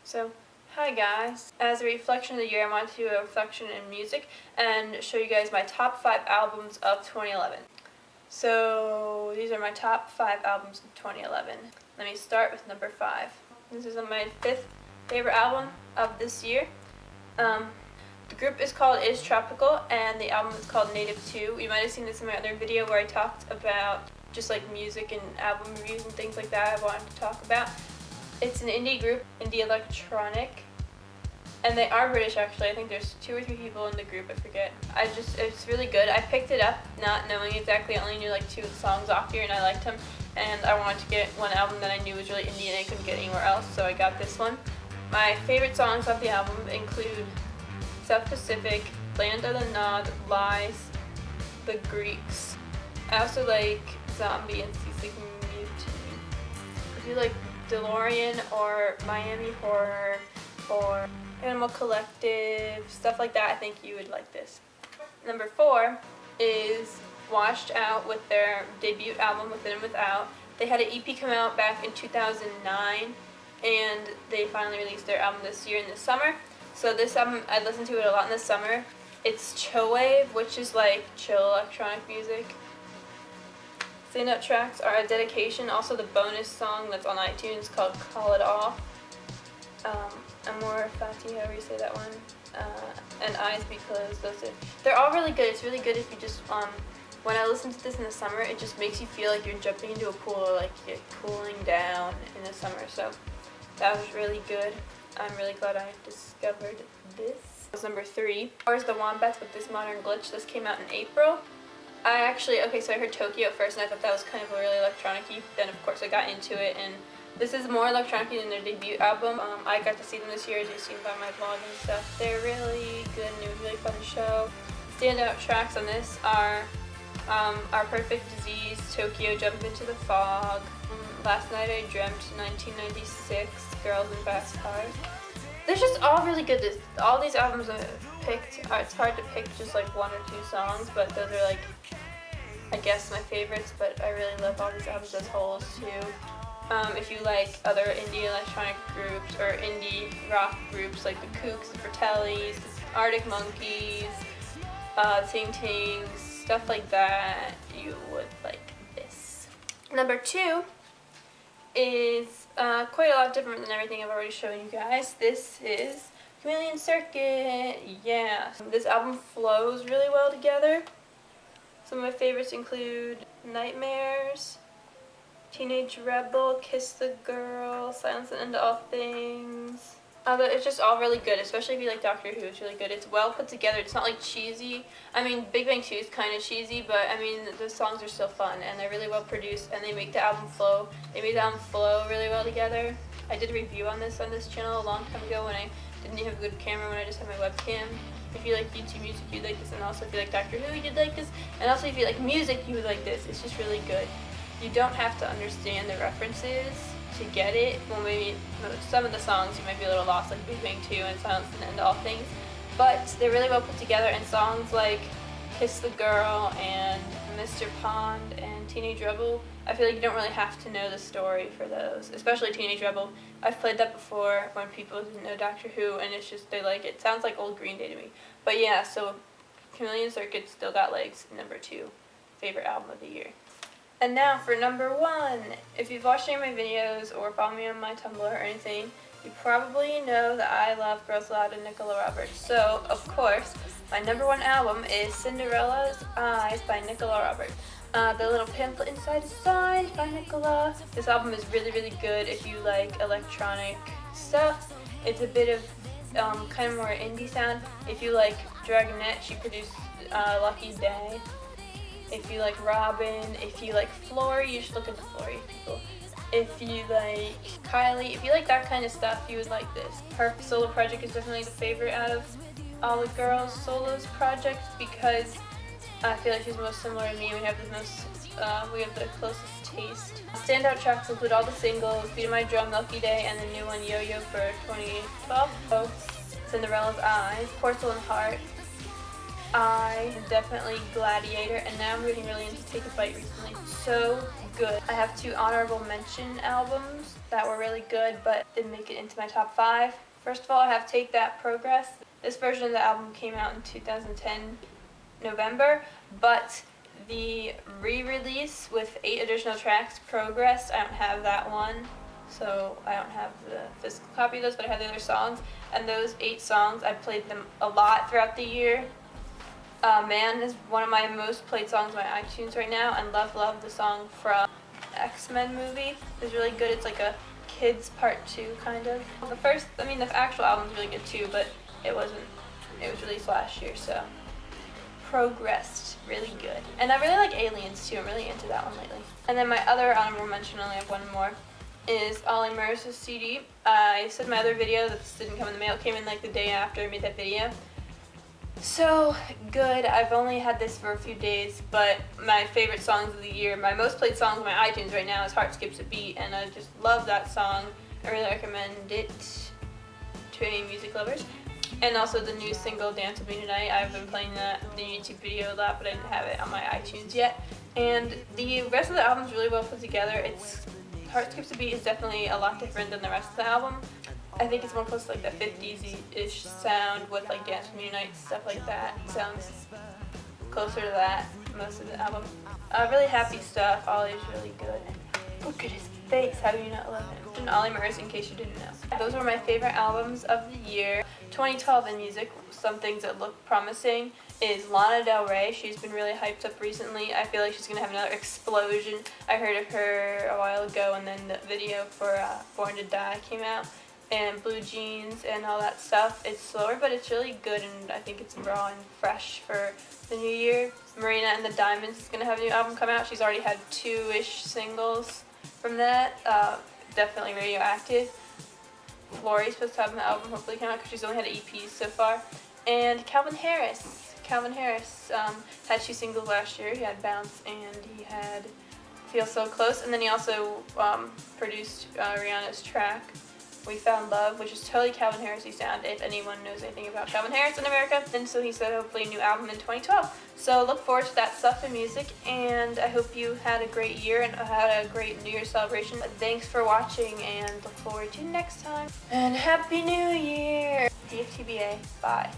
So, hi guys. As a reflection of the year, I wanted to do a reflection in music and show you guys my top 5 albums of 2011. So, these are my top 5 albums of 2011. Let me start with number 5. This is my 5th favorite album of this year. The group is called Is Tropical, and the album is called Native 2. You might have seen this in my other video where I talked about just like music and album reviews and things like that I wanted to talk about. It's an indie group, indie electronic, and they are British actually. I think there's 2 or 3 people in the group, I forget. It's really good. I picked it up not knowing exactly. I only knew like 2 songs off here and I liked them, and I wanted to get one album that I knew was really indie and I couldn't get anywhere else, so I got this one. My favorite songs off the album include South Pacific, Land of the Nod, Lies, The Greeks. I also like Zombie and Seasick Mutiny. If you like DeLorean or Miami Horror or Animal Collective, stuff like that, I think you would like this. Number 4 is Washed Out with their debut album, Within and Without. They had an EP come out back in 2009, and they finally released their album this year in the summer. So this album, I listened to it a lot in the summer. It's chill wave, which is like chill electronic music. Standout tracks are A Dedication, also the bonus song that's on iTunes called Call It Off. Amor Fati, however you say that one. And Eyes Be Closed. They're all really good. It's really good if you just, when I listen to this in the summer, it just makes you feel like you're jumping into a pool or like you're cooling down in the summer. So that was really good. I'm really glad I discovered this. That was number 3. Where's the Wombats with This Modern Glitch? This came out in April. So I heard Tokyo at first and I thought that was kind of a really electronic-y. Then of course I got into it, and this is more electronic-y than their debut album. I got to see them this year, as you've seen by my vlog and stuff. They're really good and it was really fun to show. Standout tracks on this are Our Perfect Disease, Tokyo, Jump Into the Fog, Last Night I Dreamt, 1996, Girls in Fast Cars. They're just all really good. All these albums I picked, it's hard to pick just like 1 or 2 songs, but those are like, I guess, my favorites, but I really love all these albums as wholes too. If you like other indie electronic groups or indie rock groups like the Kooks, the Fratellis, the Arctic Monkeys, Ting Tings, stuff like that, you would like this. Number 2 is quite a lot different than everything I've already shown you guys. This is Chameleon Circuit. Yeah, this album flows really well together. Some of my favorites include Nightmares, Teenage Rebel, Kiss the Girl, Silence and End All Things. It's just all really good, especially if you like Doctor Who. It's really good. It's well put together. It's not like cheesy. I mean, Big Bang 2 is kind of cheesy, but I mean, the songs are still fun and they're really well produced, and they make the album flow. They made the album flow really well together. I did a review on this channel a long time ago when I didn't have a good camera, when I just had my webcam. If you like YouTube music, you'd like this, and also if you like Doctor Who, you'd like this, and also if you like music, you would like this. It's just really good. You don't have to understand the references to get it. Well, maybe some of the songs you might be a little lost, like Big Bang 2 and Silence and End All Things, but they're really well put together, and songs like Kiss the Girl and Mr. Pond and Teenage Rebel, I feel like you don't really have to know the story for those, especially Teenage Rebel. I've played that before when people didn't know Doctor Who, and it's just, they like it. It sounds like old Green Day to me. But yeah, so Chameleon Circuit still got legs. Number 2 favorite album of the year. And now for number 1. If you've watched any of my videos or follow me on my Tumblr or anything, you probably know that I love Girls Aloud and Nicola Roberts. So, of course, my number 1 album is Cinderella's Eyes by Nicola Roberts. The little pamphlet inside is signed by Nicola. This album is really, really good if you like electronic stuff. It's a bit of kind of more indie sound. If you like Dragonette, she produced Lucky Day. If you like Robin, if you like Flory, you should look into Flory people. If you like Kylie, if you like that kind of stuff, you would like this. Her solo project is definitely the favorite out of all the girls' solos projects because I feel like she's most similar to me. We have the closest taste. Standout tracks include all the singles, Beat My Drum, Lucky Day, and the new one, Yo-Yo for 2012. So, Cinderella's Eyes, Porcelain Heart, definitely Gladiator, and now I'm getting really into Take a Bite recently. So good. I have 2 honorable mention albums that were really good but didn't make it into my top 5. First of all, I have Take That, Progress. This version of the album came out in 2010 November, but the re-release with 8 additional tracks, Progress, I don't have that one, so I don't have the physical copy of those, but I have the other songs, and those 8 songs, I played them a lot throughout the year. Man is one of my most played songs on my iTunes right now, and Love Love, the song from X-Men movie, is really good. It's like a kids part 2 kind of. The actual album's really good too, but it was released last year, so Progressed, really good. And I really like Aliens too. I'm really into that one lately. And then my other honorable mention, I only have one more, is Ollie Murs' CD. I said in my other video that this didn't come in the mail. It came in like the day after I made that video. So good. I've only had this for a few days, but my favorite songs of the year, my most played songs on my iTunes right now is Heart Skips a Beat, and I just love that song. I really recommend it to any music lovers. And also the new single, Dance With Me Tonight. I've been playing the YouTube video a lot, but I didn't have it on my iTunes yet. And the rest of the album is really well put together. Heart Skips a Beat is definitely a lot different than the rest of the album. I think it's more close to like the 50s-ish sound with like Dance With Me Tonight, stuff like that. It sounds closer to that, most of the album. Really happy stuff. Ollie's really good. Look at his face. How do you not love him? And Ollie Murs, in case you didn't know. Those were my favorite albums of the year. 2012 in music, some things that look promising is Lana Del Rey. She's been really hyped up recently. I feel like she's going to have another explosion. I heard of her a while ago, and then the video for Born to Die came out, and Blue Jeans and all that stuff. It's slower, but it's really good, and I think it's raw and fresh for the new year. Marina and the Diamonds is going to have a new album come out. She's already had 2-ish singles from that. Definitely Radioactive. Florie's supposed to have an album hopefully come out because she's only had EPs so far. And Calvin Harris. Had 2 singles last year. He had Bounce and he had Feel So Close. And then he also produced Rihanna's track, We Found Love, which is totally Calvin Harris-y sound if anyone knows anything about Calvin Harris in America. And so he said hopefully a new album in 2012. So look forward to that stuff in music, and I hope you had a great year and had a great New Year's celebration. Thanks for watching, and look forward to next time. And Happy New Year! DFTBA. Bye.